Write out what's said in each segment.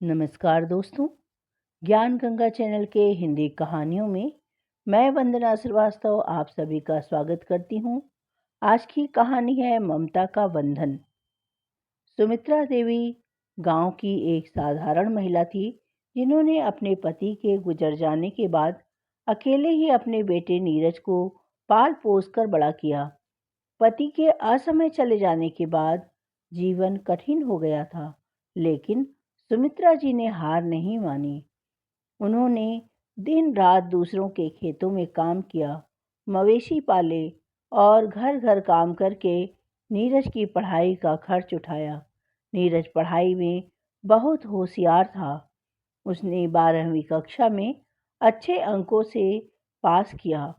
नमस्कार दोस्तों। ज्ञान गंगा चैनल के हिंदी कहानियों में मैं वंदना श्रीवास्तव आप सभी का स्वागत करती हूँ। आज की कहानी है ममता का बंधन। सुमित्रा देवी गांव की एक साधारण महिला थी जिन्होंने अपने पति के गुजर जाने के बाद अकेले ही अपने बेटे नीरज को पाल पोस कर बड़ा किया। पति के असमय चले जाने के बाद जीवन कठिन हो गया था, लेकिन सुमित्रा जी ने हार नहीं मानी। उन्होंने दिन रात दूसरों के खेतों में काम किया, मवेशी पाले और घर घर काम करके नीरज की पढ़ाई का खर्च उठाया। नीरज पढ़ाई में बहुत होशियार था। उसने 12वीं कक्षा में अच्छे अंकों से पास किया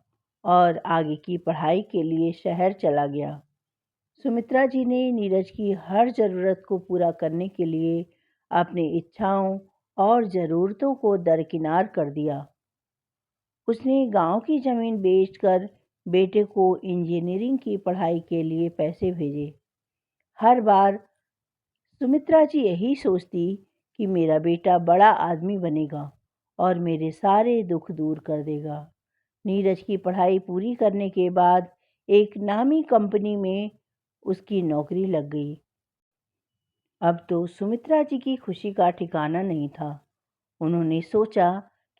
और आगे की पढ़ाई के लिए शहर चला गया। सुमित्रा जी ने नीरज की हर ज़रूरत को पूरा करने के लिए अपनी इच्छाओं और ज़रूरतों को दरकिनार कर दिया। उसने गांव की ज़मीन बेचकर बेटे को इंजीनियरिंग की पढ़ाई के लिए पैसे भेजे। हर बार सुमित्रा जी यही सोचती कि मेरा बेटा बड़ा आदमी बनेगा और मेरे सारे दुख दूर कर देगा। नीरज की पढ़ाई पूरी करने के बाद एक नामी कंपनी में उसकी नौकरी लग गई। अब तो सुमित्रा जी की खुशी का ठिकाना नहीं था। उन्होंने सोचा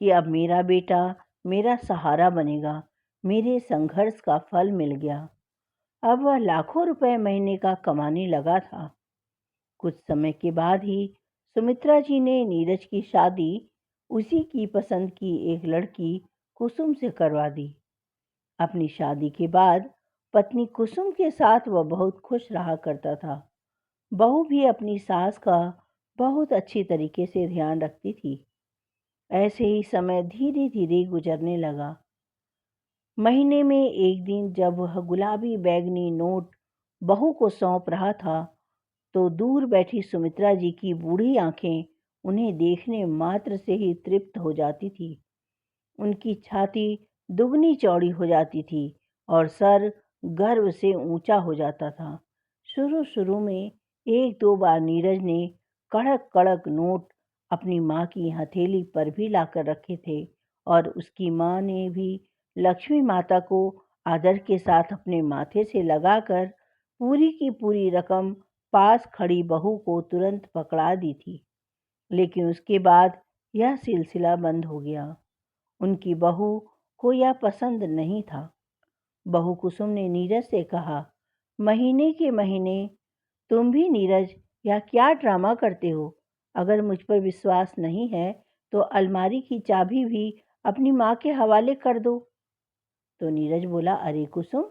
कि अब मेरा बेटा मेरा सहारा बनेगा। मेरे संघर्ष का फल मिल गया। अब वह लाखों रुपए महीने का कमाने लगा था। कुछ समय के बाद ही सुमित्रा जी ने नीरज की शादी उसी की पसंद की एक लड़की कुसुम से करवा दी। अपनी शादी के बाद पत्नी कुसुम के साथ वह बहुत खुश रहा करता था। बहू भी अपनी सास का बहुत अच्छी तरीके से ध्यान रखती थी। ऐसे ही समय धीरे धीरे गुजरने लगा। महीने में एक दिन जब वह गुलाबी बैगनी नोट बहू को सौंप रहा था, तो दूर बैठी सुमित्रा जी की बूढ़ी आंखें उन्हें देखने मात्र से ही तृप्त हो जाती थी। उनकी छाती दुगनी चौड़ी हो जाती थी और सर गर्व से ऊंचा हो जाता था। शुरू शुरू में एक दो बार नीरज ने कड़क कड़क नोट अपनी माँ की हथेली पर भी लाकर रखे थे और उसकी माँ ने भी लक्ष्मी माता को आदर के साथ अपने माथे से लगाकर पूरी की पूरी रकम पास खड़ी बहू को तुरंत पकड़ा दी थी। लेकिन उसके बाद यह सिलसिला बंद हो गया। उनकी बहू को यह पसंद नहीं था। बहू कुसुम ने नीरज से कहा, महीने के महीने तुम भी नीरज यह क्या ड्रामा करते हो? अगर मुझ पर विश्वास नहीं है तो अलमारी की चाबी भी अपनी माँ के हवाले कर दो। तो नीरज बोला, अरे कुसुम,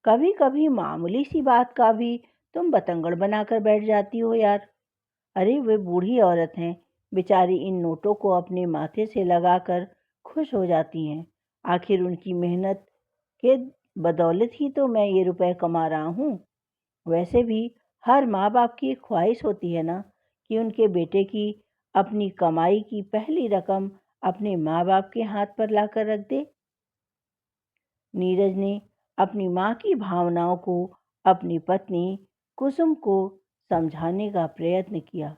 कभी कभी मामूली सी बात का भी तुम बतंगड़ बनाकर बैठ जाती हो यार। अरे वे बूढ़ी औरत हैं, बेचारी इन नोटों को अपने माथे से लगाकर खुश हो जाती हैं। आखिर उनकी मेहनत के बदौलत ही तो मैं ये रुपए कमा रहा हूँ। वैसे भी हर माँ बाप की एक ख्वाहिश होती है ना कि उनके बेटे की अपनी कमाई की पहली रकम अपने माँ बाप के हाथ पर लाकर रख दे। नीरज ने अपनी माँ की भावनाओं को अपनी पत्नी कुसुम को समझाने का प्रयत्न किया,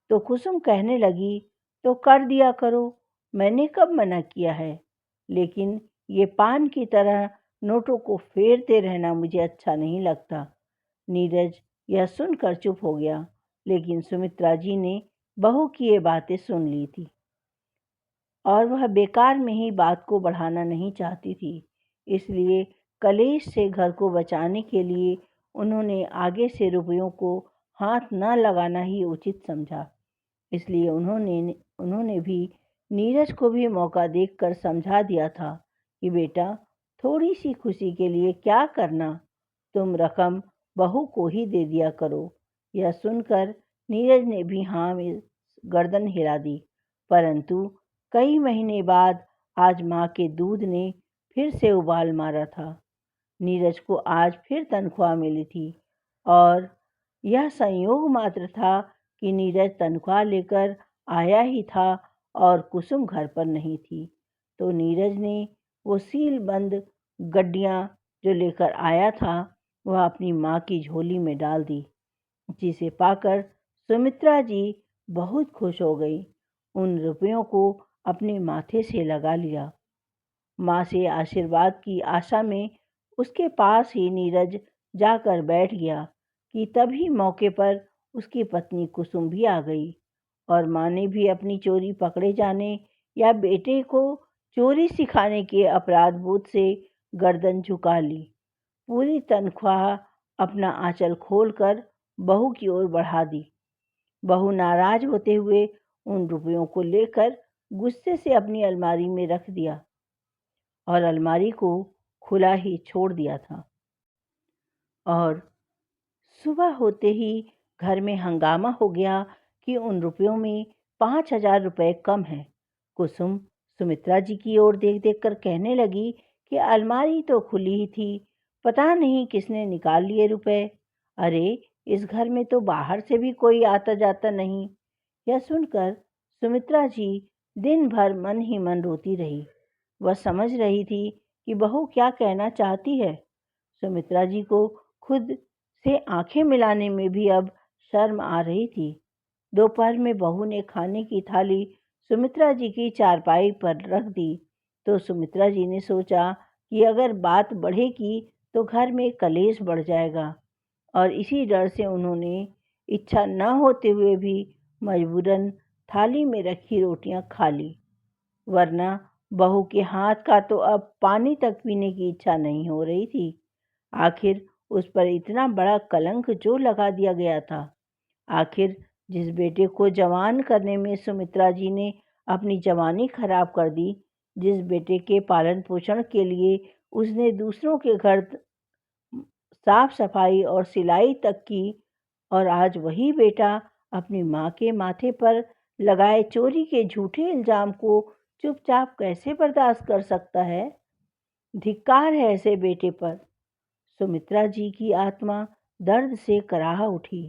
तो कुसुम कहने लगी, तो कर दिया करो, मैंने कब मना किया है। लेकिन ये पान की तरह नोटों को फेरते रहना मुझे अच्छा नहीं लगता। नीरज यह सुनकर चुप हो गया, लेकिन सुमित्रा जी ने बहू की ये बातें सुन ली थी और वह बेकार में ही बात को बढ़ाना नहीं चाहती थी। इसलिए कलेश से घर को बचाने के लिए उन्होंने आगे से रुपयों को हाथ न लगाना ही उचित समझा। इसलिए उन्होंने भी नीरज को भी मौका देखकर समझा दिया था कि बेटा, थोड़ी सी खुशी के लिए क्या करना, तुम रकम बहू को ही दे दिया करो। यह सुनकर नीरज ने भी हाँ में गर्दन हिला दी। परंतु कई महीने बाद आज माँ के दूध ने फिर से उबाल मारा था। नीरज को आज फिर तनख्वाह मिली थी और यह संयोग मात्र था कि नीरज तनख्वाह लेकर आया ही था और कुसुम घर पर नहीं थी। तो नीरज ने वो सील बंद गड्डियाँ जो लेकर आया था वह अपनी माँ की झोली में डाल दी, जिसे पाकर सुमित्रा जी बहुत खुश हो गई। उन रुपयों को अपने माथे से लगा लिया। माँ से आशीर्वाद की आशा में उसके पास ही नीरज जाकर बैठ गया कि तभी मौके पर उसकी पत्नी कुसुम भी आ गई और माँ ने भी अपनी चोरी पकड़े जाने या बेटे को चोरी सिखाने के अपराध बोध से गर्दन झुका ली। पूरी तनख्वाह अपना आंचल खोलकर बहू की ओर बढ़ा दी। बहू नाराज होते हुए उन रुपयों को लेकर गुस्से से अपनी अलमारी में रख दिया और अलमारी को खुला ही छोड़ दिया था। और सुबह होते ही घर में हंगामा हो गया कि उन रुपयों में 5,000 रुपये कम हैं। कुसुम सुमित्रा जी की ओर देख देख कर कहने लगी कि अलमारी तो खुली ही थी, पता नहीं किसने निकाल लिए रुपए। अरे, इस घर में तो बाहर से भी कोई आता जाता नहीं। यह सुनकर सुमित्रा जी दिन भर मन ही मन रोती रही। वह समझ रही थी कि बहू क्या कहना चाहती है। सुमित्रा जी को खुद से आंखें मिलाने में भी अब शर्म आ रही थी। दोपहर में बहू ने खाने की थाली सुमित्रा जी की चारपाई पर रख दी तो सुमित्रा जी ने सोचा कि अगर बात बढ़ेगी तो घर में कलेश बढ़ जाएगा, और इसी डर से उन्होंने इच्छा न होते हुए भी मजबूरन थाली में रखी रोटियां खा ली। वरना बहू के हाथ का तो अब पानी तक पीने की इच्छा नहीं हो रही थी। आखिर उस पर इतना बड़ा कलंक जो लगा दिया गया था। आखिर जिस बेटे को जवान करने में सुमित्रा जी ने अपनी जवानी खराब कर दी, जिस बेटे के पालन पोषण के लिए उसने दूसरों के घर साफ सफाई और सिलाई तक की, और आज वही बेटा अपनी माँ के माथे पर लगाए चोरी के झूठे इल्जाम को चुपचाप कैसे बर्दाश्त कर सकता है। धिक्कार है ऐसे बेटे पर। सुमित्रा जी की आत्मा दर्द से कराह उठी।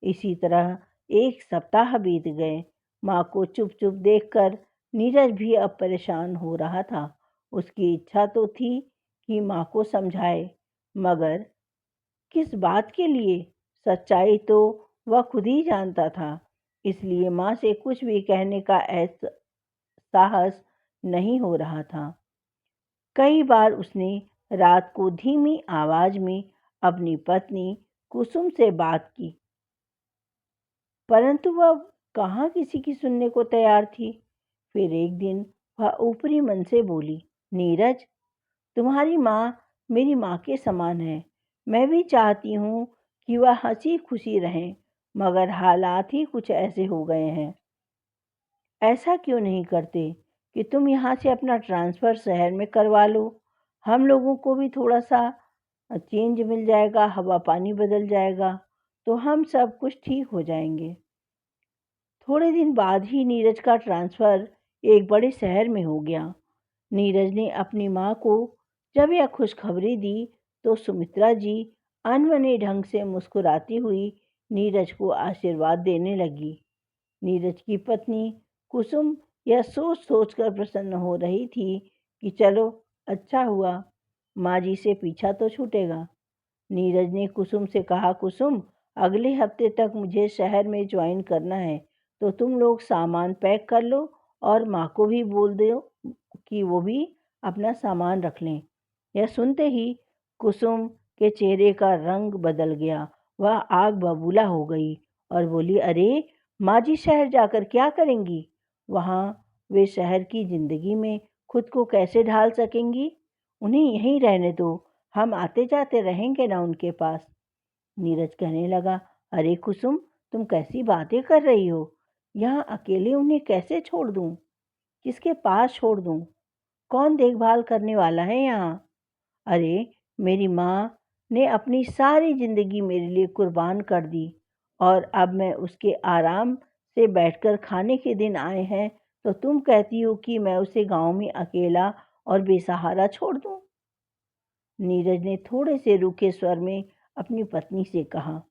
इसी तरह एक सप्ताह बीत गए। माँ को चुप चुप देखकर नीरज भी अब परेशान हो रहा था। उसकी इच्छा तो थी कि माँ को समझाए, मगर किस बात के लिए? सच्चाई तो वह खुद ही जानता था। इसलिए माँ से कुछ भी कहने का साहस नहीं हो रहा था। कई बार उसने रात को धीमी आवाज में अपनी पत्नी कुसुम से बात की, परंतु वह कहाँ किसी की सुनने को तैयार थी। फिर एक दिन वह ऊपरी मन से बोली, नीरज, तुम्हारी माँ मेरी माँ के समान है। मैं भी चाहती हूँ कि वह हंसी खुशी रहें, मगर हालात ही कुछ ऐसे हो गए हैं। ऐसा क्यों नहीं करते कि तुम यहाँ से अपना ट्रांसफ़र शहर में करवा लो। हम लोगों को भी थोड़ा सा चेंज मिल जाएगा, हवा पानी बदल जाएगा, तो हम सब कुछ ठीक हो जाएंगे। थोड़े दिन बाद ही नीरज का ट्रांसफ़र एक बड़े शहर में हो गया। नीरज ने अपनी माँ को जब यह खुशखबरी दी तो सुमित्रा जी अनमने ढंग से मुस्कुराती हुई नीरज को आशीर्वाद देने लगी। नीरज की पत्नी कुसुम यह सोच सोच कर प्रसन्न हो रही थी कि चलो अच्छा हुआ, माँ जी से पीछा तो छूटेगा। नीरज ने कुसुम से कहा, कुसुम, अगले हफ्ते तक मुझे शहर में ज्वाइन करना है, तो तुम लोग सामान पैक कर लो और माँ को भी बोल दो कि वो भी अपना सामान रख लें। यह सुनते ही कुसुम के चेहरे का रंग बदल गया। वह आग बबूला हो गई और बोली, अरे माँ जी शहर जाकर क्या करेंगी? वहाँ वे शहर की जिंदगी में खुद को कैसे ढाल सकेंगी? उन्हें यहीं रहने दो, हम आते जाते रहेंगे ना उनके पास। नीरज कहने लगा, अरे कुसुम, तुम कैसी बातें कर रही हो? यहाँ अकेले उन्हें कैसे छोड़ दूँ? किसके पास छोड़ दूँ? कौन देखभाल करने वाला है यहाँ? अरे, मेरी माँ ने अपनी सारी जिंदगी मेरे लिए कुर्बान कर दी, और अब मैं उसके आराम से बैठकर खाने के दिन आए हैं तो तुम कहती हो कि मैं उसे गांव में अकेला और बेसहारा छोड़ दूँ? नीरज ने थोड़े से रूखे स्वर में अपनी पत्नी से कहा।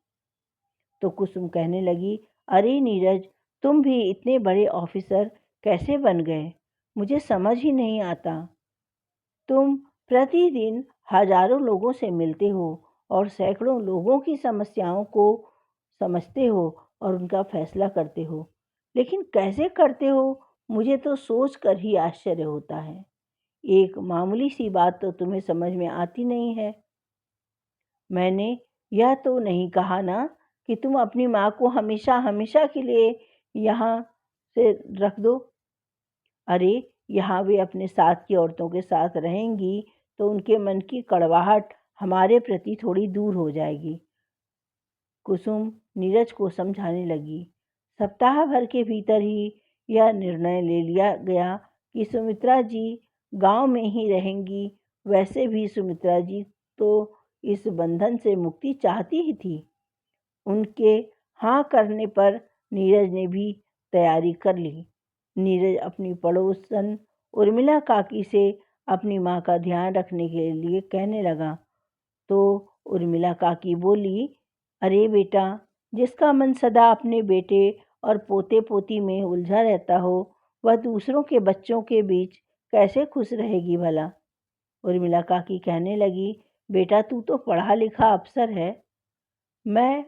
तो कुसुम कहने लगी, अरे नीरज, तुम भी इतने बड़े ऑफिसर कैसे बन गए? मुझे समझ ही नहीं आता। तुम प्रतिदिन हजारों लोगों से मिलते हो और सैकड़ों लोगों की समस्याओं को समझते हो और उनका फैसला करते हो, लेकिन कैसे करते हो, मुझे तो सोच कर ही आश्चर्य होता है। एक मामूली सी बात तो तुम्हें समझ में आती नहीं है। मैंने यह तो नहीं कहा ना कि तुम अपनी माँ को हमेशा हमेशा के लिए यहाँ से रख दो। अरे, यहाँ वे अपने साथ की औरतों के साथ रहेंगी तो उनके मन की कड़वाहट हमारे प्रति थोड़ी दूर हो जाएगी। कुसुम नीरज को समझाने लगी। सप्ताह भर के भीतर ही यह निर्णय ले लिया गया कि सुमित्रा जी गांव में ही रहेंगी। वैसे भी सुमित्रा जी तो इस बंधन से मुक्ति चाहती ही थी। उनके हाँ करने पर नीरज ने भी तैयारी कर ली। नीरज अपनी पड़ोसन उर्मिला काकी से अपनी माँ का ध्यान रखने के लिए कहने लगा तो उर्मिला काकी बोली, अरे बेटा, जिसका मन सदा अपने बेटे और पोते पोती में उलझा रहता हो, वह दूसरों के बच्चों के बीच कैसे खुश रहेगी भला। उर्मिला काकी कहने लगी, बेटा तू तो पढ़ा लिखा अफसर है, मैं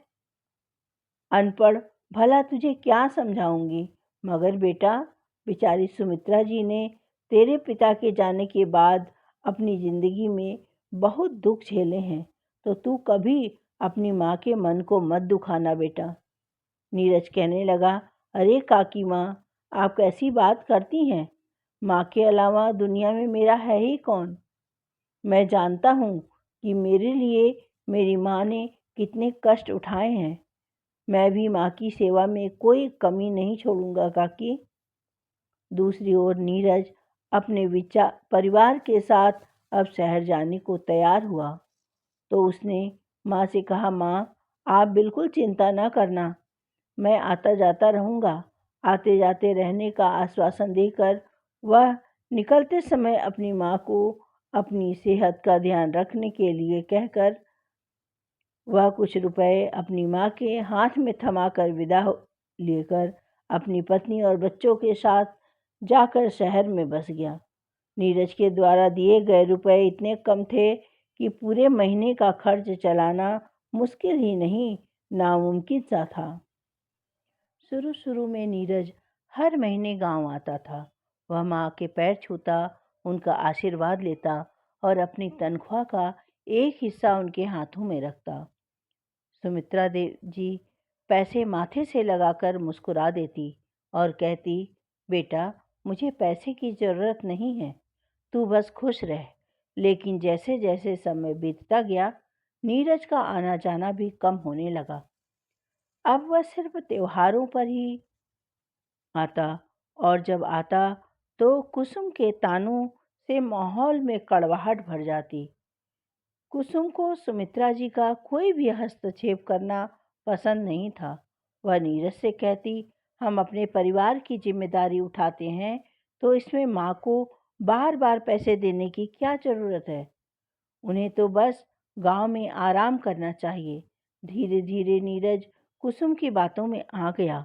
अनपढ़, भला तुझे क्या समझाऊंगी। मगर बेटा, बेचारी सुमित्रा जी ने तेरे पिता के जाने के बाद अपनी जिंदगी में बहुत दुख झेले हैं, तो तू कभी अपनी माँ के मन को मत दुखाना बेटा। नीरज कहने लगा, अरे काकी माँ, आप कैसी बात करती हैं। माँ के अलावा दुनिया में मेरा है ही कौन। मैं जानता हूँ कि मेरे लिए मेरी माँ ने कितने कष्ट उठाए हैं। मैं भी माँ की सेवा में कोई कमी नहीं छोड़ूंगा काकी। दूसरी ओर नीरज अपने परिवार के साथ अब शहर जाने को तैयार हुआ तो उसने माँ से कहा, माँ आप बिल्कुल चिंता न करना, मैं आता जाता रहूँगा। आते जाते रहने का आश्वासन देकर वह निकलते समय अपनी माँ को अपनी सेहत का ध्यान रखने के लिए कहकर वह कुछ रुपए अपनी माँ के हाथ में थमाकर विदा लेकर अपनी पत्नी और बच्चों के साथ जाकर शहर में बस गया। नीरज के द्वारा दिए गए रुपए इतने कम थे कि पूरे महीने का खर्च चलाना मुश्किल ही नहीं, नामुमकिन सा था। शुरू शुरू में नीरज हर महीने गांव आता था। वह माँ के पैर छूता, उनका आशीर्वाद लेता और अपनी तनख्वाह का एक हिस्सा उनके हाथों में रखता। सुमित्रा जी पैसे माथे से लगाकर मुस्कुरा देती और कहती, बेटा मुझे पैसे की ज़रूरत नहीं है, तू बस खुश रह। लेकिन जैसे जैसे समय बीतता गया, नीरज का आना जाना भी कम होने लगा। अब वह सिर्फ त्योहारों पर ही आता और जब आता तो कुसुम के तानों से माहौल में कड़वाहट भर जाती। कुसुम को सुमित्रा जी का कोई भी हस्तक्षेप करना पसंद नहीं था। वह नीरज से कहती, हम अपने परिवार की जिम्मेदारी उठाते हैं तो इसमें माँ को बार बार पैसे देने की क्या ज़रूरत है। उन्हें तो बस गांव में आराम करना चाहिए। धीरे धीरे नीरज कुसुम की बातों में आ गया।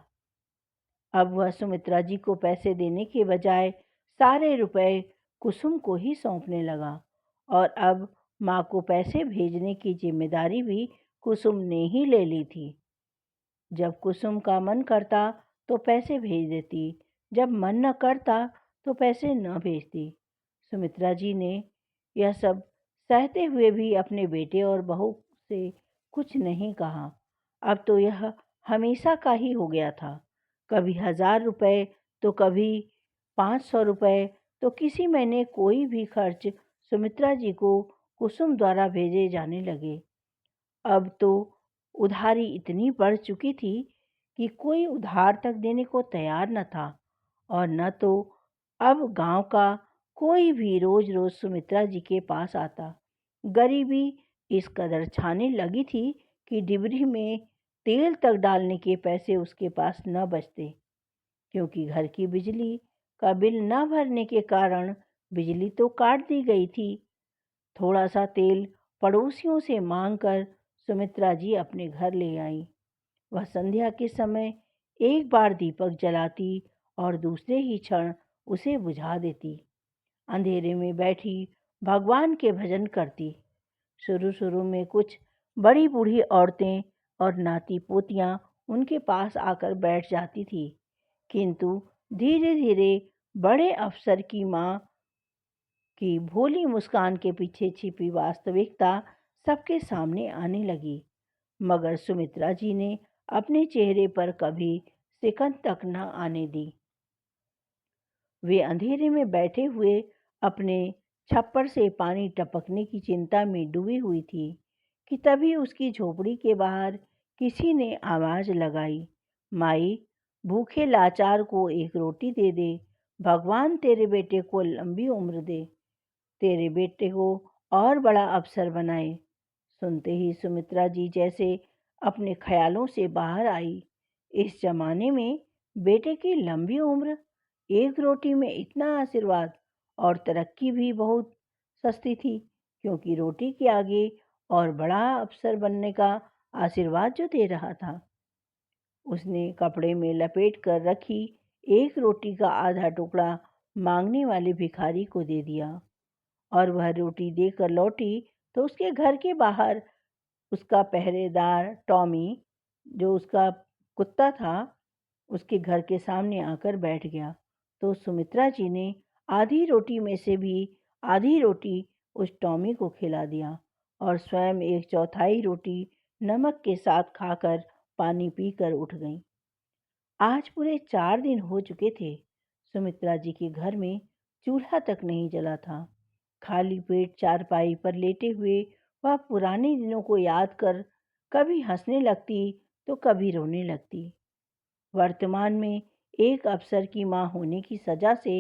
अब वह सुमित्रा जी को पैसे देने के बजाय सारे रुपए कुसुम को ही सौंपने लगा और अब माँ को पैसे भेजने की जिम्मेदारी भी कुसुम ने ही ले ली थी। जब कुसुम का मन करता तो पैसे भेज देती, जब मन न करता तो पैसे न भेजती। सुमित्रा जी ने यह सब सहते हुए भी अपने बेटे और बहू से कुछ नहीं कहा। अब तो यह हमेशा का ही हो गया था। कभी 1000 रुपये तो कभी 500 रुपये, तो किसी महीने कोई भी खर्च सुमित्रा जी को कुसुम द्वारा भेजे जाने लगे। अब तो उधारी इतनी बढ़ चुकी थी कि कोई उधार तक देने को तैयार न था और न तो अब गांव का कोई भी रोज रोज सुमित्रा जी के पास आता। गरीबी इस कदर छाने लगी थी कि डिबरी में तेल तक डालने के पैसे उसके पास न बचते, क्योंकि घर की बिजली का बिल न भरने के कारण बिजली तो काट दी गई थी। थोड़ा सा तेल पड़ोसियों से मांगकर सुमित्रा जी अपने घर ले आई। वह संध्या के समय एक बार दीपक जलाती और दूसरे ही क्षण उसे बुझा देती। अंधेरे में बैठी भगवान के भजन करती। शुरू शुरू में कुछ बड़ी बूढ़ी औरतें और नाती पोतियां उनके पास आकर बैठ जाती थी, किंतु धीरे धीरे बड़े अफसर की माँ की भोली मुस्कान के पीछे छिपी वास्तविकता सबके सामने आने लगी। मगर सुमित्रा जी ने अपने चेहरे पर कभी सिकन तक न आने दी। वे अंधेरे में बैठे हुए अपने छप्पर से पानी टपकने की चिंता में डूबी हुई थी कि तभी उसकी झोपड़ी के बाहर किसी ने आवाज लगाई, माई, भूखे लाचार को एक रोटी दे दे। भगवान तेरे बेटे को लंबी उम्र दे, तेरे बेटे को और बड़ा अफसर बनाए। सुनते ही सुमित्रा जी जैसे अपने ख्यालों से बाहर आई। इस जमाने में बेटे की लंबी उम्र, एक रोटी में इतना आशीर्वाद, और तरक्की भी बहुत सस्ती थी, क्योंकि रोटी के आगे और बड़ा अफसर बनने का आशीर्वाद जो दे रहा था। उसने कपड़े में लपेट कर रखी एक रोटी का आधा टुकड़ा मांगने वाले भिखारी को दे दिया, और वह रोटी देकर लौटी तो उसके घर के बाहर उसका पहरेदार टॉमी, जो उसका कुत्ता था, उसके घर के सामने आकर बैठ गया। तो सुमित्रा जी ने आधी रोटी में से भी आधी रोटी उस टॉमी को खिला दिया और स्वयं एक चौथाई रोटी नमक के साथ खाकर पानी पीकर उठ गई। आज पूरे 4 दिन हो चुके थे। सुमित्रा जी के घर में चूल्हा तक नहीं जला था। खाली पेट चारपाई पर लेटे हुए वह पुराने दिनों को याद कर कभी हंसने लगती तो कभी रोने लगती। वर्तमान में एक अफसर की मां होने की सजा से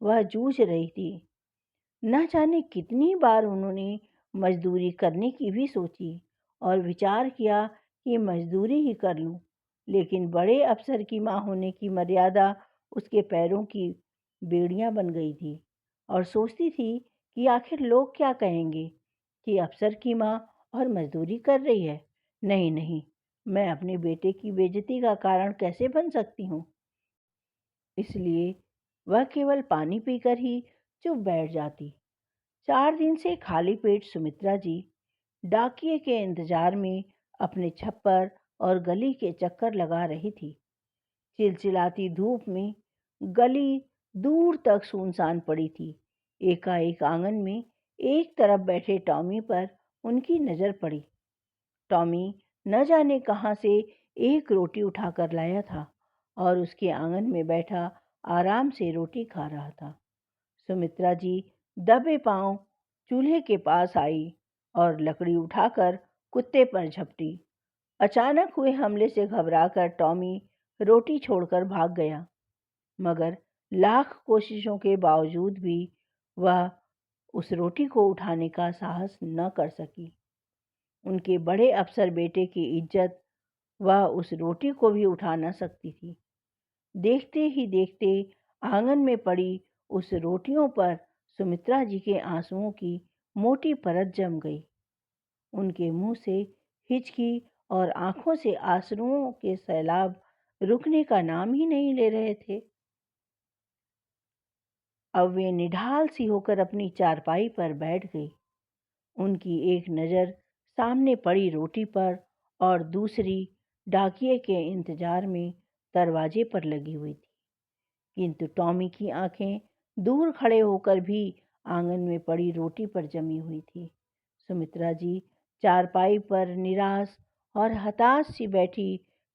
वह जूझ रही थी। न जाने कितनी बार उन्होंने मजदूरी करने की भी सोची और विचार किया कि मजदूरी ही कर लूं, लेकिन बड़े अफसर की मां होने की मर्यादा उसके पैरों की बेड़ियां बन गई थी और सोचती थी कि आखिर लोग क्या कहेंगे कि अफसर की मां और मजदूरी कर रही है। नहीं नहीं, मैं अपने बेटे की बेइज्जती का कारण कैसे बन सकती हूँ। इसलिए वह केवल पानी पीकर ही चुप बैठ जाती। 4 दिन से खाली पेट सुमित्रा जी डाकिये के इंतजार में अपने छप्पर और गली के चक्कर लगा रही थी। चिलचिलाती धूप में गली दूर तक सुनसान पड़ी थी। एकाएक आंगन में एक तरफ बैठे टॉमी पर उनकी नजर पड़ी। टॉमी न जाने कहाँ से एक रोटी उठाकर लाया था और उसके आंगन में बैठा आराम से रोटी खा रहा था। सुमित्रा जी दबे पांव चूल्हे के पास आई और लकड़ी उठाकर कुत्ते पर झपटी। अचानक हुए हमले से घबराकर टॉमी रोटी छोड़कर भाग गया, मगर लाख कोशिशों के बावजूद भी वह उस रोटी को उठाने का साहस न कर सकी। उनके बड़े अफसर बेटे की इज्जत वह उस रोटी को भी उठा न सकती थी। देखते ही देखते आंगन में पड़ी उस रोटियों पर सुमित्रा जी के आंसुओं की मोटी परत जम गई। उनके मुंह से हिचकी और आंखों से आंसुओं के सैलाब रुकने का नाम ही नहीं ले रहे थे। अब वे निढाल सी होकर अपनी चारपाई पर बैठ गई। उनकी एक नज़र सामने पड़ी रोटी पर और दूसरी डाकिये के इंतजार में दरवाजे पर लगी हुई थी। किंतु टॉमी की आंखें दूर खड़े होकर भी आंगन में पड़ी रोटी पर जमी हुई थी। सुमित्रा जी चारपाई पर निराश और हताश सी बैठी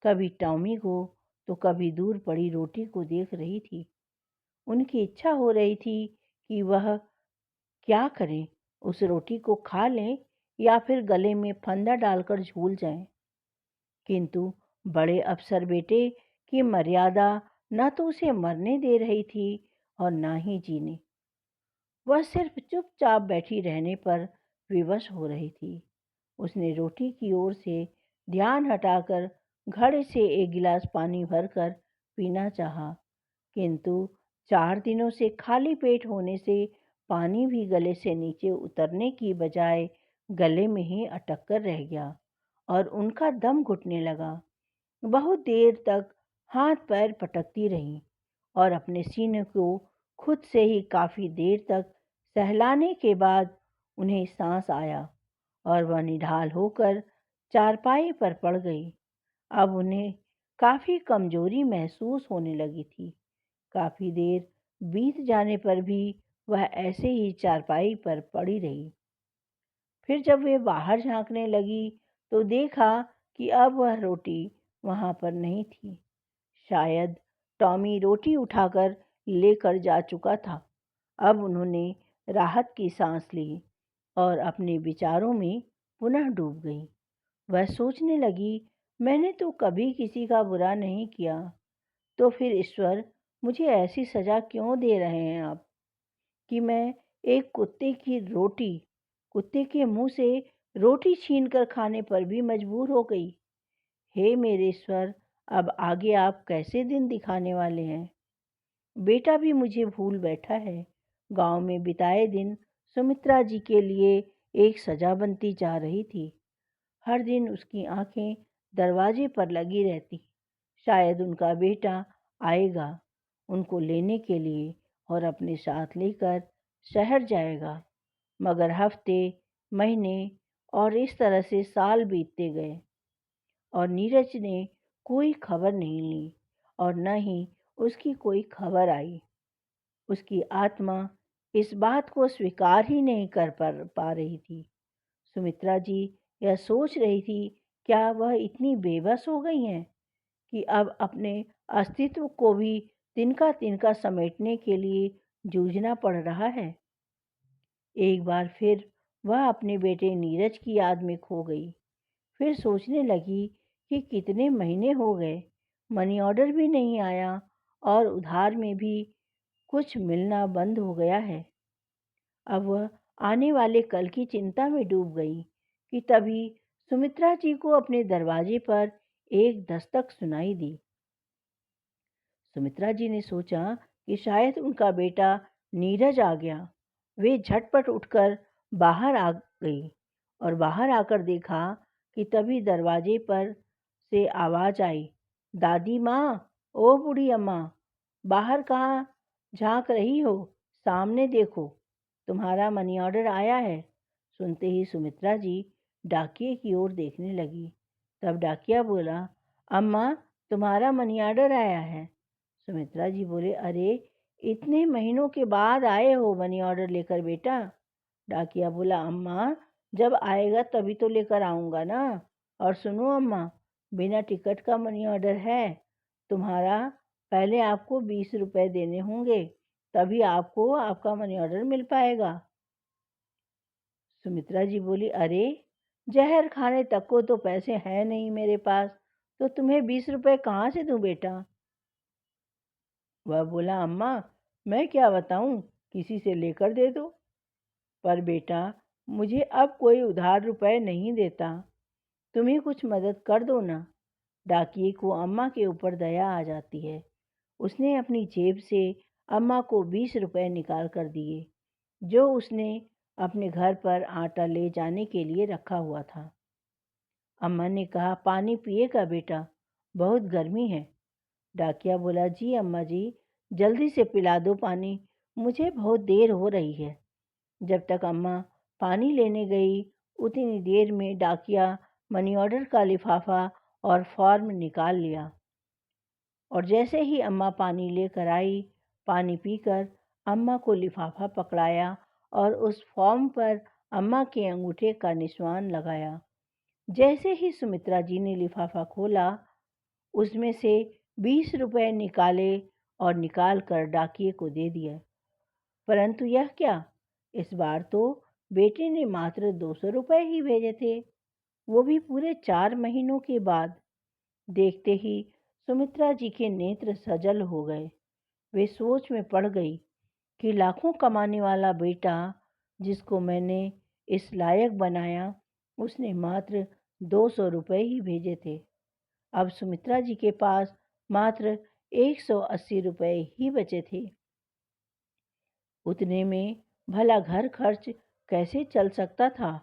कभी टॉमी को तो कभी दूर पड़ी रोटी को देख रही थी। उनकी इच्छा हो रही थी कि वह क्या करें, उस रोटी को खा लें या फिर गले में फंदा डालकर झूल जाएं। किंतु बड़े अफसर बेटे की मर्यादा न तो उसे मरने दे रही थी और न ही जीने। वह सिर्फ चुपचाप बैठी रहने पर विवश हो रही थी। उसने रोटी की ओर से ध्यान हटाकर घड़े से एक गिलास पानी भरकर पीना चाहा, किंतु 4 दिनों से खाली पेट होने से पानी भी गले से नीचे उतरने की बजाय गले में ही अटक कर रह गया और उनका दम घुटने लगा। बहुत देर तक हाथ पैर पटकती रहीं और अपने सीने को खुद से ही काफी देर तक सहलाने के बाद उन्हें सांस आया और वह निढाल होकर चारपाई पर पड़ गई। अब उन्हें काफ़ी कमज़ोरी महसूस होने लगी थी। काफ़ी देर बीत जाने पर भी वह ऐसे ही चारपाई पर पड़ी रही। फिर जब वे बाहर झाँकने लगी तो देखा कि अब वह रोटी वहाँ पर नहीं थी। शायद टॉमी रोटी उठाकर लेकर जा चुका था। अब उन्होंने राहत की सांस ली और अपने विचारों में पुनः डूब गई। वह सोचने लगी, मैंने तो कभी किसी का बुरा नहीं किया, तो फिर ईश्वर मुझे ऐसी सज़ा क्यों दे रहे हैं आप कि मैं एक कुत्ते के मुंह से रोटी छीन कर खाने पर भी मजबूर हो गई। हे मेरे ईश्वर, अब आगे आप कैसे दिन दिखाने वाले हैं? बेटा भी मुझे भूल बैठा है। गांव में बिताए दिन सुमित्रा जी के लिए एक सजा बनती जा रही थी। हर दिन उसकी आंखें दरवाजे पर लगी रहती। शायद उनका बेटा आएगा उनको लेने के लिए और अपने साथ लेकर शहर जाएगा। मगर हफ्ते, महीने और इस तरह से साल बीतते गए और नीरज ने कोई खबर नहीं ली और न ही उसकी कोई खबर आई। उसकी आत्मा इस बात को स्वीकार ही नहीं कर पा रही थी। सुमित्रा जी यह सोच रही थी, क्या वह इतनी बेबस हो गई हैं कि अब अपने अस्तित्व को भी तिनका तिनका समेटने के लिए जूझना पड़ रहा है। एक बार फिर वह अपने बेटे नीरज की याद में खो गई। फिर सोचने लगी कि कितने महीने हो गए, मनी ऑर्डर भी नहीं आया और उधार में भी कुछ मिलना बंद हो गया है। अब वह आने वाले कल की चिंता में डूब गई कि तभी सुमित्रा जी को अपने दरवाजे पर एक दस्तक सुनाई दी। सुमित्रा जी ने सोचा कि शायद उनका बेटा नीरज आ गया। वे झटपट उठकर बाहर आ गई और बाहर आकर देखा कि तभी दरवाजे पर से आवाज आई, दादी माँ, ओ बूढ़ी अम्मा, बाहर कहाँ झांक रही हो? सामने देखो, तुम्हारा मनी ऑर्डर आया है। सुनते ही सुमित्रा जी डाकिये की ओर देखने लगी। तब डाकिया बोला, अम्मा, तुम्हारा मनी ऑर्डर आया है। सुमित्रा जी बोले, अरे इतने महीनों के बाद आए हो मनी ऑर्डर लेकर बेटा? डाकिया बोला, अम्मा जब आएगा तभी तो लेकर आऊँगा ना। और सुनो अम्मा, बिना टिकट का मनी ऑर्डर है तुम्हारा। पहले आपको 20 रुपए देने होंगे, तभी आपको आपका मनी ऑर्डर मिल पाएगा। सुमित्रा जी बोली, अरे जहर खाने तक को तो पैसे हैं नहीं मेरे पास, तो तुम्हें 20 रुपए कहाँ से दूं बेटा? वह बोला, अम्मा मैं क्या बताऊं, किसी से लेकर दे दो। पर बेटा मुझे अब कोई उधार रुपए नहीं देता, तुम्ही कुछ मदद कर दो ना। डाकिये को अम्मा के ऊपर दया आ जाती है। उसने अपनी जेब से अम्मा को 20 रुपए निकाल कर दिए, जो उसने अपने घर पर आटा ले जाने के लिए रखा हुआ था। अम्मा ने कहा, पानी पिएगा बेटा, बहुत गर्मी है। डाकिया बोला, जी अम्मा जी, जल्दी से पिला दो पानी, मुझे बहुत देर हो रही है। जब तक अम्मा पानी लेने गई उतनी देर में डाकिया मनी ऑर्डर का लिफाफा और फॉर्म निकाल लिया और जैसे ही अम्मा पानी लेकर आई, पानी पीकर अम्मा को लिफाफा पकड़ाया और उस फॉर्म पर अम्मा के अंगूठे का निशान लगाया। जैसे ही सुमित्रा जी ने लिफाफा खोला, उसमें से 20 रुपए निकाले और निकाल कर डाकिये को दे दिया। परंतु यह क्या, इस बार तो बेटे ने मात्र 200 रुपए ही भेजे थे, वो भी पूरे 4 महीनों के बाद। देखते ही सुमित्रा जी के नेत्र सजल हो गए। वे सोच में पड़ गई कि लाखों कमाने वाला बेटा जिसको मैंने इस लायक बनाया, उसने मात्र 200 रुपए ही भेजे थे। अब सुमित्रा जी के पास मात्र 180 रुपए ही बचे थे। उतने में भला घर खर्च कैसे चल सकता था?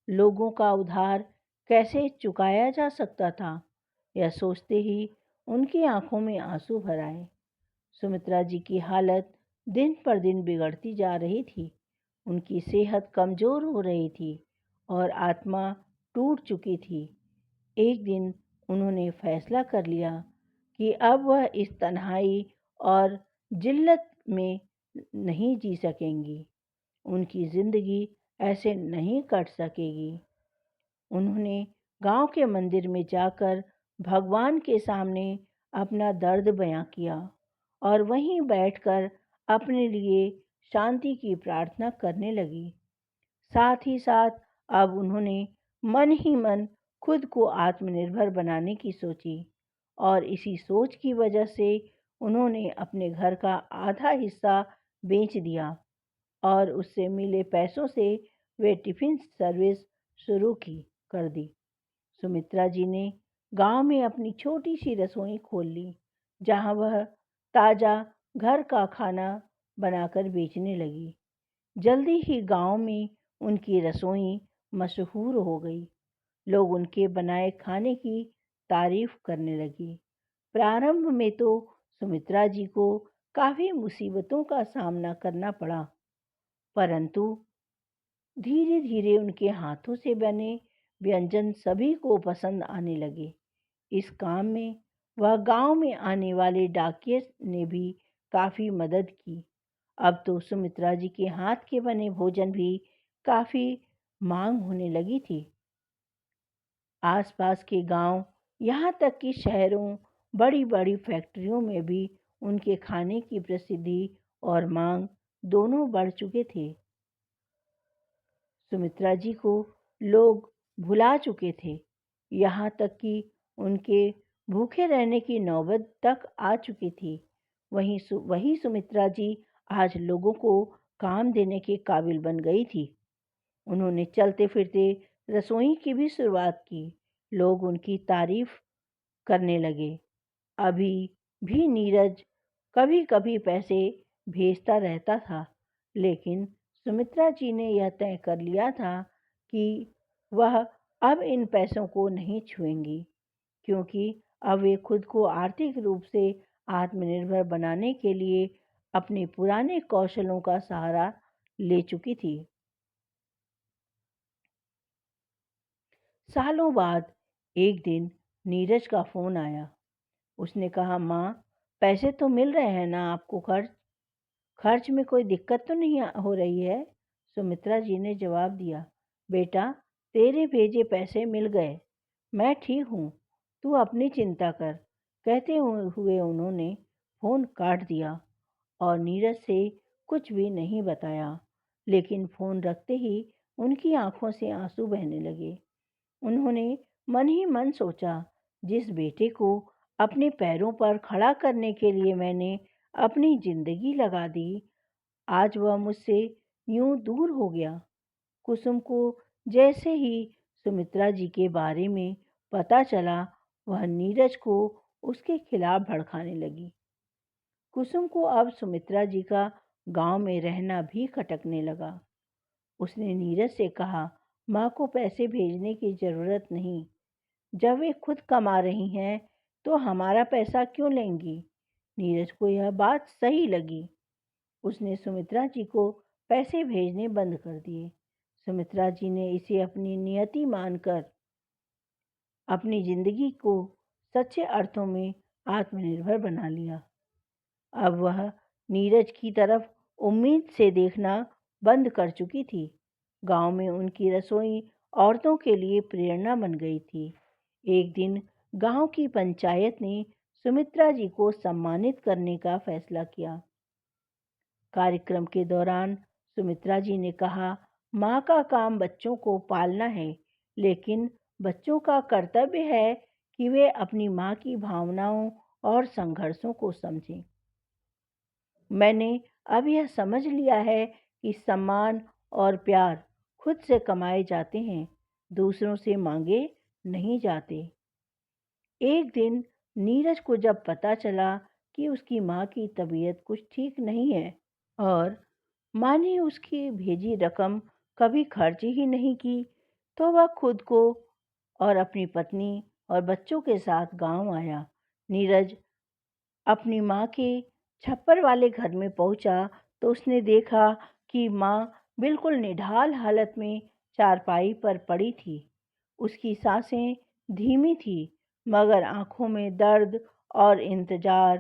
लोगों का उधार कैसे चुकाया जा सकता था? यह सोचते ही उनकी आंखों में आंसू भर आए। सुमित्रा जी की हालत दिन पर दिन बिगड़ती जा रही थी। उनकी सेहत कमजोर हो रही थी और आत्मा टूट चुकी थी। एक दिन उन्होंने फैसला कर लिया कि अब वह इस तन्हाई और जिल्लत में नहीं जी सकेंगी। उनकी ज़िंदगी ऐसे नहीं कट सकेगी। उन्होंने गांव के मंदिर में जाकर भगवान के सामने अपना दर्द बयां किया और वहीं बैठकर अपने लिए शांति की प्रार्थना करने लगी। साथ ही साथ अब उन्होंने मन ही मन खुद को आत्मनिर्भर बनाने की सोची और इसी सोच की वजह से उन्होंने अपने घर का आधा हिस्सा बेच दिया और उससे मिले पैसों से वे टिफ़िन सर्विस शुरू कर दी। सुमित्रा जी ने गांव में अपनी छोटी सी रसोई खोल ली, जहां वह ताज़ा घर का खाना बनाकर बेचने लगी। जल्दी ही गांव में उनकी रसोई मशहूर हो गई। लोग उनके बनाए खाने की तारीफ करने लगे। प्रारंभ में तो सुमित्रा जी को काफ़ी मुसीबतों का सामना करना पड़ा, परंतु धीरे धीरे उनके हाथों से बने व्यंजन सभी को पसंद आने लगे। इस काम में वह गांव में आने वाले डाकिये ने भी काफ़ी मदद की। अब तो सुमित्रा जी के हाथ के बने भोजन भी काफ़ी मांग होने लगी थी। आसपास के गांव, यहाँ तक कि शहरों, बड़ी बड़ी फैक्ट्रियों में भी उनके खाने की प्रसिद्धि और मांग दोनों बढ़ चुके थे। सुमित्रा जी को लोग भुला चुके थे, यहाँ तक कि उनके भूखे रहने की नौबत तक आ चुकी थी। वही सुमित्रा जी आज लोगों को काम देने के काबिल बन गई थी। उन्होंने चलते फिरते रसोई की भी शुरुआत की। लोग उनकी तारीफ करने लगे। अभी भी नीरज कभी कभी पैसे भेजता रहता था, लेकिन सुमित्रा जी ने यह तय कर लिया था कि वह अब इन पैसों को नहीं छुएंगी, क्योंकि अब वे खुद को आर्थिक रूप से आत्मनिर्भर बनाने के लिए अपने पुराने कौशलों का सहारा ले चुकी थी। सालों बाद एक दिन नीरज का फ़ोन आया। उसने कहा, माँ, पैसे तो मिल रहे हैं ना आपको? खर्च में कोई दिक्कत तो नहीं हो रही है? सुमित्रा जी ने जवाब दिया, बेटा, तेरे भेजे पैसे मिल गए। मैं ठीक हूँ, तू अपनी चिंता कर। कहते हुए उन्होंने फ़ोन काट दिया और नीरज से कुछ भी नहीं बताया। लेकिन फ़ोन रखते ही उनकी आंखों से आंसू बहने लगे। उन्होंने मन ही मन सोचा, जिस बेटे को अपने पैरों पर खड़ा करने के लिए मैंने अपनी जिंदगी लगा दी, आज वह मुझसे यूं दूर हो गया। कुसुम को जैसे ही सुमित्रा जी के बारे में पता चला, वह नीरज को उसके खिलाफ भड़काने लगी। कुसुम को अब सुमित्रा जी का गांव में रहना भी खटकने लगा। उसने नीरज से कहा, माँ को पैसे भेजने की ज़रूरत नहीं। जब वे खुद कमा रही हैं तो हमारा पैसा क्यों लेंगी? नीरज को यह बात सही लगी। उसने सुमित्रा जी को पैसे भेजने बंद कर दिए। सुमित्रा जी ने इसे अपनी नियति मानकर अपनी जिंदगी को सच्चे अर्थों में आत्मनिर्भर बना लिया। अब वह नीरज की तरफ उम्मीद से देखना बंद कर चुकी थी। गांव में उनकी रसोई औरतों के लिए प्रेरणा बन गई थी। एक दिन गांव की पंचायत ने सुमित्रा जी को सम्मानित करने का फैसला किया। कार्यक्रम के दौरान सुमित्रा जी ने कहा, माँ का काम बच्चों को पालना है, लेकिन बच्चों का कर्तव्य है कि वे अपनी माँ की भावनाओं और संघर्षों को समझें। मैंने अब यह समझ लिया है कि सम्मान और प्यार खुद से कमाए जाते हैं, दूसरों से मांगे नहीं जाते। एक दिन नीरज को जब पता चला कि उसकी माँ की तबीयत कुछ ठीक नहीं है और माँ ने उसकी भेजी रकम कभी खर्च ही नहीं की, तो वह खुद को और अपनी पत्नी और बच्चों के साथ गांव आया। नीरज अपनी माँ के छप्पर वाले घर में पहुंचा तो उसने देखा कि माँ बिल्कुल निढाल हालत में चारपाई पर पड़ी थी। उसकी सांसें धीमी थी, मगर आंखों में दर्द और इंतजार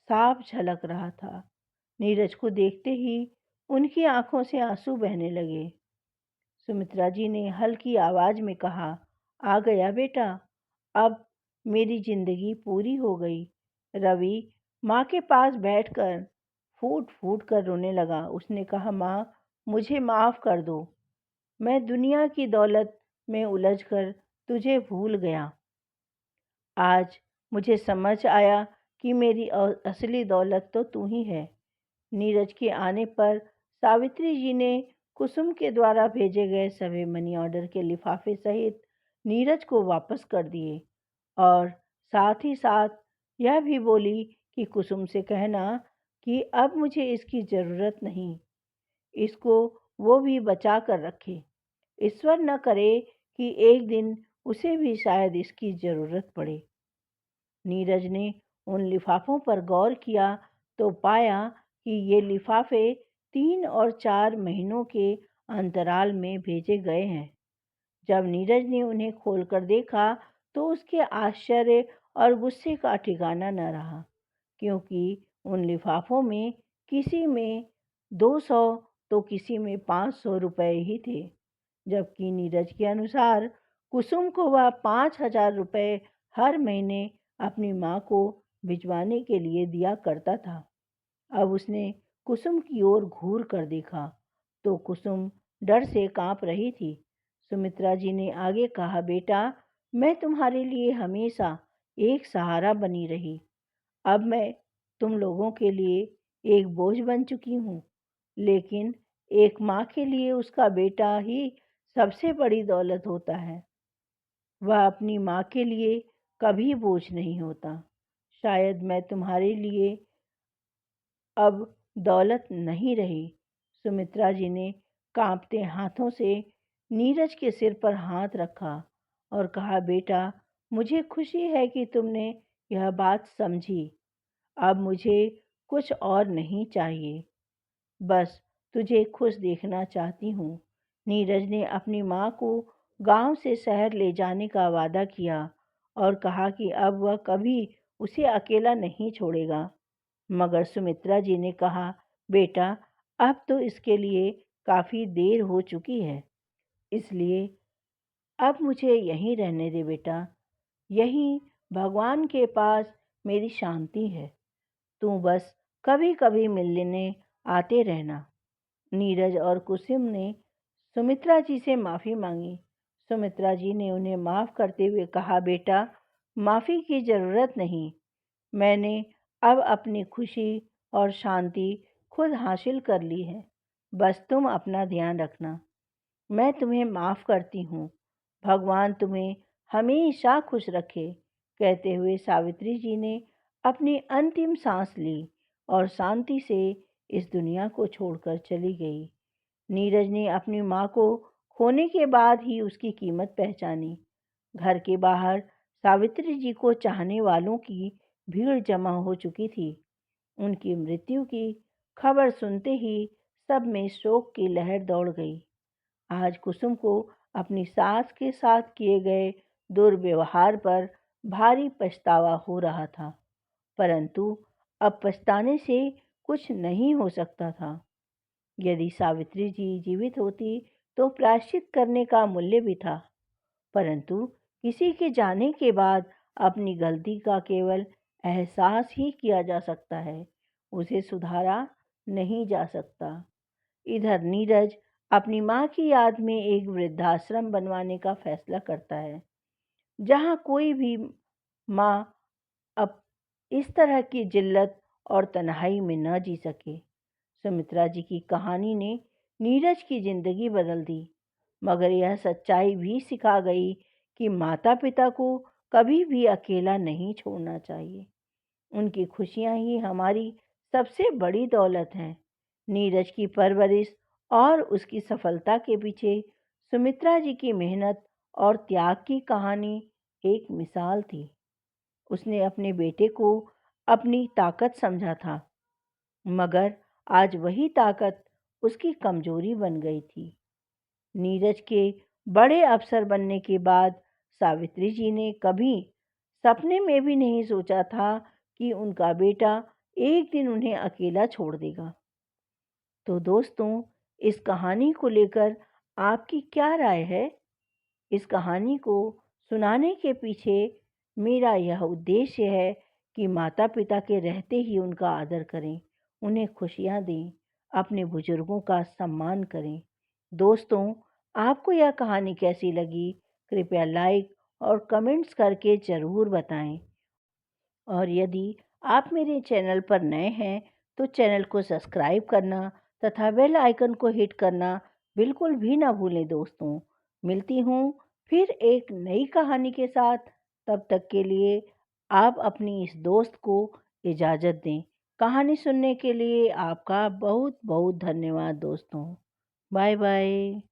साफ झलक रहा था। नीरज को देखते ही उनकी आंखों से आंसू बहने लगे। सुमित्रा जी ने हल्की आवाज में कहा, आ गया बेटा, अब मेरी जिंदगी पूरी हो गई। रवि माँ के पास बैठकर फूट फूट कर रोने लगा। उसने कहा, माँ, मुझे माफ कर दो। मैं दुनिया की दौलत में उलझकर तुझे भूल गया। आज मुझे समझ आया कि मेरी असली दौलत तो तू ही है। नीरज के आने पर सावित्री जी ने कुसुम के द्वारा भेजे गए सभी मनी ऑर्डर के लिफाफे सहित नीरज को वापस कर दिए और साथ ही साथ यह भी बोली कि कुसुम से कहना कि अब मुझे इसकी ज़रूरत नहीं, इसको वो भी बचा कर रखे। ईश्वर न करे कि एक दिन उसे भी शायद इसकी ज़रूरत पड़े। नीरज ने उन लिफाफों पर गौर किया तो पाया कि ये लिफाफे 3 और 4 महीनों के अंतराल में भेजे गए हैं। जब नीरज ने उन्हें खोलकर देखा तो उसके आश्चर्य और गुस्से का ठिकाना न रहा, क्योंकि उन लिफाफों में किसी में 200 तो किसी में 500 रुपए ही थे, जबकि नीरज के अनुसार कुसुम को वह 5,000 रुपए हर महीने अपनी माँ को भिजवाने के लिए दिया करता था। अब उसने कुसुम की ओर घूर कर देखा तो कुसुम डर से कांप रही थी। सुमित्रा जी ने आगे कहा, बेटा, मैं तुम्हारे लिए हमेशा एक सहारा बनी रही। अब मैं तुम लोगों के लिए एक बोझ बन चुकी हूँ, लेकिन एक माँ के लिए उसका बेटा ही सबसे बड़ी दौलत होता है। वह अपनी माँ के लिए कभी बोझ नहीं होता। शायद मैं तुम्हारे लिए अब दौलत नहीं रही। सुमित्रा जी ने कांपते हाथों से नीरज के सिर पर हाथ रखा और कहा, बेटा, मुझे खुशी है कि तुमने यह बात समझी। अब मुझे कुछ और नहीं चाहिए, बस तुझे खुश देखना चाहती हूँ। नीरज ने अपनी माँ को गांव से शहर ले जाने का वादा किया और कहा कि अब वह कभी उसे अकेला नहीं छोड़ेगा। मगर सुमित्रा जी ने कहा, बेटा, अब तो इसके लिए काफ़ी देर हो चुकी है, इसलिए अब मुझे यहीं रहने दे बेटा। यहीं भगवान के पास मेरी शांति है। तू बस कभी कभी मिलने आते रहना। नीरज और कुसुम ने सुमित्रा जी से माफ़ी मांगी। सुमित्रा जी ने उन्हें माफ़ करते हुए कहा, बेटा, माफ़ी की ज़रूरत नहीं। मैंने अब अपनी खुशी और शांति खुद हासिल कर ली है। बस तुम अपना ध्यान रखना। मैं तुम्हें माफ़ करती हूँ। भगवान तुम्हें हमेशा खुश रखे। कहते हुए सावित्री जी ने अपनी अंतिम सांस ली और शांति से इस दुनिया को छोड़कर चली गई। नीरज ने अपनी माँ को खोने के बाद ही उसकी कीमत पहचानी। घर के बाहर सावित्री जी को चाहने वालों की भीड़ जमा हो चुकी थी। उनकी मृत्यु की खबर सुनते ही सब में शोक की लहर दौड़ गई। आज कुसुम को अपनी सास के साथ किए गए दुर्व्यवहार पर भारी पछतावा हो रहा था, परंतु अब पछताने से कुछ नहीं हो सकता था। यदि सावित्री जी जीवित होती तो प्रायश्चित करने का मूल्य भी था, परंतु किसी के जाने के बाद अपनी गलती का केवल एहसास ही किया जा सकता है, उसे सुधारा नहीं जा सकता। इधर नीरज अपनी माँ की याद में एक वृद्धाश्रम बनवाने का फैसला करता है, जहाँ कोई भी माँ अब इस तरह की जिल्लत और तन्हाई में न जी सके। सुमित्रा जी की कहानी ने नीरज की जिंदगी बदल दी, मगर यह सच्चाई भी सिखा गई कि माता पिता को कभी भी अकेला नहीं छोड़ना चाहिए। उनकी खुशियाँ ही हमारी सबसे बड़ी दौलत हैं। नीरज की परवरिश और उसकी सफलता के पीछे सुमित्रा जी की मेहनत और त्याग की कहानी एक मिसाल थी। उसने अपने बेटे को अपनी ताकत समझा था, मगर आज वही ताकत उसकी कमजोरी बन गई थी। नीरज के बड़े अफसर बनने के बाद सावित्री जी ने कभी सपने में भी नहीं सोचा था कि उनका बेटा एक दिन उन्हें अकेला छोड़ देगा। तो दोस्तों, इस कहानी को लेकर आपकी क्या राय है? इस कहानी को सुनाने के पीछे मेरा यह उद्देश्य है कि माता-पिता के रहते ही उनका आदर करें, उन्हें खुशियाँ दें, अपने बुजुर्गों का सम्मान करें। दोस्तों, आपको यह कहानी कैसी लगी? कृपया लाइक और कमेंट्स करके ज़रूर बताएं। और यदि आप मेरे चैनल पर नए हैं तो चैनल को सब्सक्राइब करना तथा बेल आइकन को हिट करना बिल्कुल भी ना भूलें दोस्तों। मिलती हूँ फिर एक नई कहानी के साथ। तब तक के लिए आप अपनी इस दोस्त को इजाज़त दें। कहानी सुनने के लिए आपका बहुत बहुत धन्यवाद दोस्तों। Bye bye.